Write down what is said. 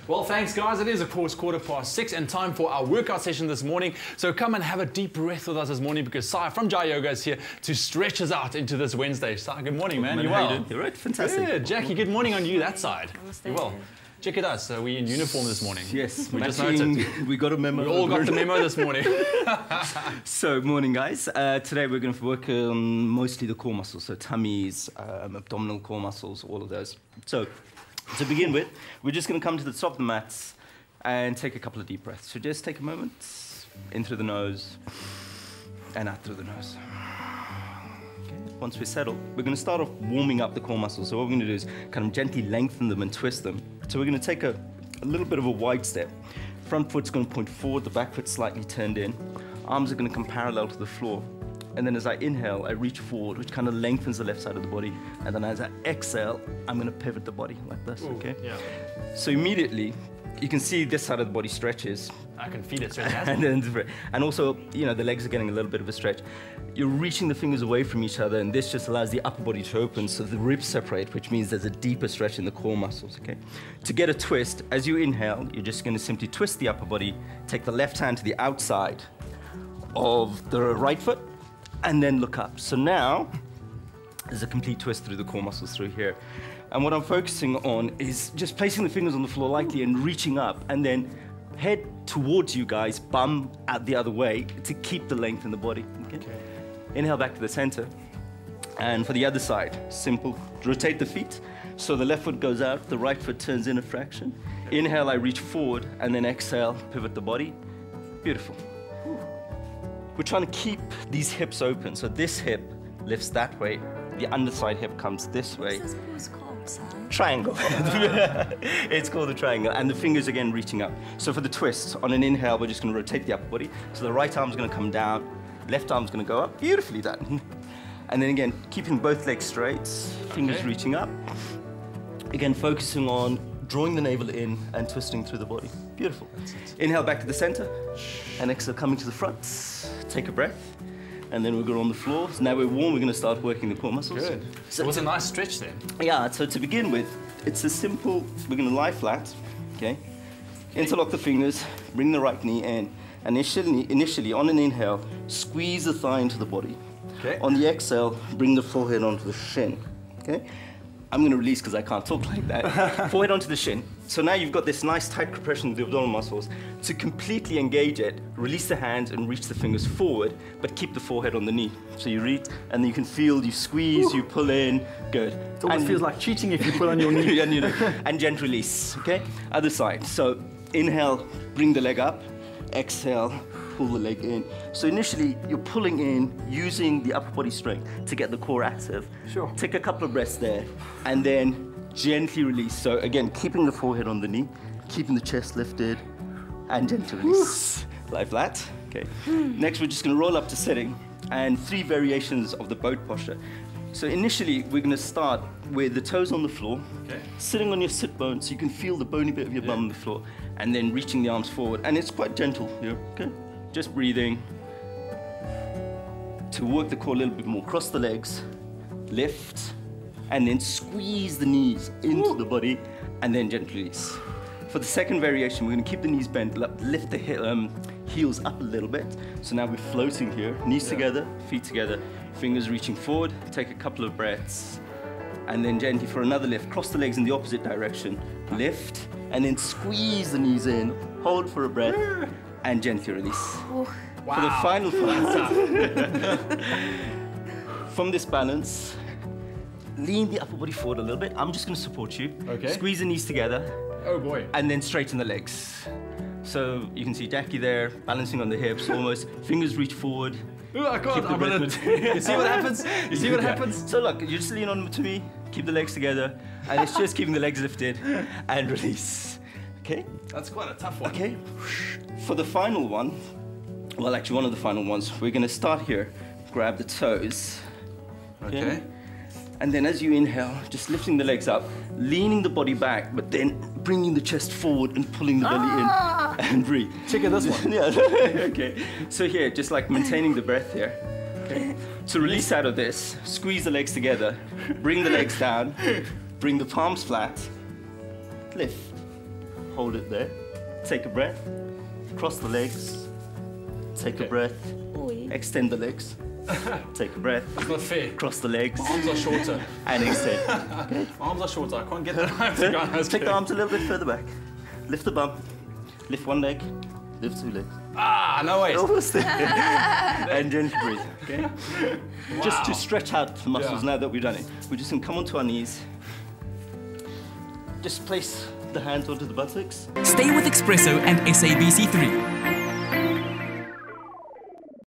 Well, thanks guys. It is of course 6:15 and time for our workout session this morning. So come and have a deep breath with us this morning because Sai from Jai Yoga is here to stretch us out into this Wednesday. Sai, good morning, man. You well? You're right, fantastic. Good. Jackie, good morning on you that side. You well? Check it out. So we're in uniform this morning. Yes, we just noted. We got a memo. We all got the memo this morning. So, morning guys. Today we're going to work mostly the core muscles, so tummies, abdominal core muscles, all of those. So, to begin with, we're just going to come to the top of the mats and take a couple of deep breaths. So just take a moment, in through the nose and out through the nose. Once we're settled, we're going to start off warming up the core muscles. So what we're going to do is kind of gently lengthen them and twist them. So we're going to take a little bit of a wide step. Front foot's going to point forward, the back foot slightly turned in. Arms are going to come parallel to the floor. And then as I inhale, I reach forward, which kind of lengthens the left side of the body. And then as I exhale, I'm going to pivot the body like this, okay? Yeah. So immediately, you can see this side of the body stretches. I can feel it stretch. And also, you know, the legs are getting a little bit of a stretch. You're reaching the fingers away from each other, and this just allows the upper body to open, so the ribs separate, which means there's a deeper stretch in the core muscles, okay? To get a twist, as you inhale, you're just gonna simply twist the upper body, take the left hand to the outside of the right foot, and then look up. So now, there's a complete twist through the core muscles through here. And what I'm focusing on is just placing the fingers on the floor lightly and reaching up, and then head towards you guys, bum out the other way to keep the length in the body. Okay? Inhale back to the center. And for the other side, simple, rotate the feet. So the left foot goes out, the right foot turns in a fraction. Inhale, I reach forward, and then exhale, pivot the body. Beautiful. We're trying to keep these hips open. So this hip lifts that way, the underside hip comes this way. What's this pose called, Sai? Triangle. It's called a triangle, and the fingers again reaching up. So for the twist, on an inhale, we're just going to rotate the upper body. So the right arm's going to come down, left arm's going to go up. Beautifully done. And then again, keeping both legs straight, fingers reaching up. Again, focusing on drawing the navel in and twisting through the body. Beautiful. Inhale back to the center, and exhale coming to the front. Take a breath. And then we'll go on the floor. So now we're warm, we're going to start working the core muscles. Good. So it was a nice stretch then. Yeah, so to begin with, it's a simple, we're going to lie flat, okay? Interlock the fingers, bring the right knee in. Initially, on an inhale, squeeze the thigh into the body. Okay. On the exhale, bring the forehead onto the shin, okay? I'm going to release because I can't talk like that. Forehead onto the shin. So now you've got this nice tight compression of the abdominal muscles. To completely engage it, release the hands and reach the fingers forward, but keep the forehead on the knee. So you reach, and then you can feel, you squeeze, you pull in, good. It almost feels like cheating if you pull on your knee. And gentle release, okay? Other side. So inhale, bring the leg up. Exhale, pull the leg in. So initially, you're pulling in, using the upper body strength to get the core active. Sure. Take a couple of breaths there, and then gently release. So again, keeping the forehead on the knee, keeping the chest lifted, and gently release. Lie flat, okay. Next, we're just gonna roll up to sitting, and 3 variations of the boat posture. So initially, we're gonna start with the toes on the floor, sitting on your sit bone so you can feel the bony bit of your bum on the floor, and then reaching the arms forward. And it's quite gentle here, okay? Just breathing. To work the core a little bit more, cross the legs, lift, and then squeeze the knees into the body, and then gently release. For the second variation, we're gonna keep the knees bent, lift the heels up a little bit. So now we're floating here, knees together, feet together, fingers reaching forward, take a couple of breaths, and then gently for another lift, cross the legs in the opposite direction, lift, and then squeeze the knees in, hold for a breath, and gently release. Wow. For the final part, from this balance, lean the upper body forward a little bit. I'm just going to support you. Okay. Squeeze the knees together. Oh boy. And then straighten the legs. So you can see Jackie there, balancing on the hips, almost. Fingers reach forward. Ooh, I can't. Keep the breath. You see what happens? You see what happens? So look, you just lean on to me, keep the legs together, and it's just keeping the legs lifted, and release. Okay? That's quite a tough one. Okay. For the final one, well, actually one of the final ones, we're going to start here. Grab the toes. Okay. And then as you inhale, just lifting the legs up, leaning the body back, but then bringing the chest forward and pulling the belly in, and breathe. Check out this one. Yeah, okay. So here, just like maintaining the breath here. Okay. To release out of this, squeeze the legs together, bring the legs down, bring the palms flat, lift. hold it there. Take a breath. Cross the legs. Take a breath. Extend the legs. Take a breath. That's not fair. Cross the legs. My arms are shorter. And extend. Okay. My arms are shorter. I can't get the arms to go. Take the arms a little bit further back. Lift the bum. Lift one leg. Lift two legs. Ah, no way. Almost there. And gently breathe. Okay. Wow. Just to stretch out the muscles now that we've done it. We're just going to come onto our knees. Just place the hands onto the buttocks. Stay with eXpresso and SABC3.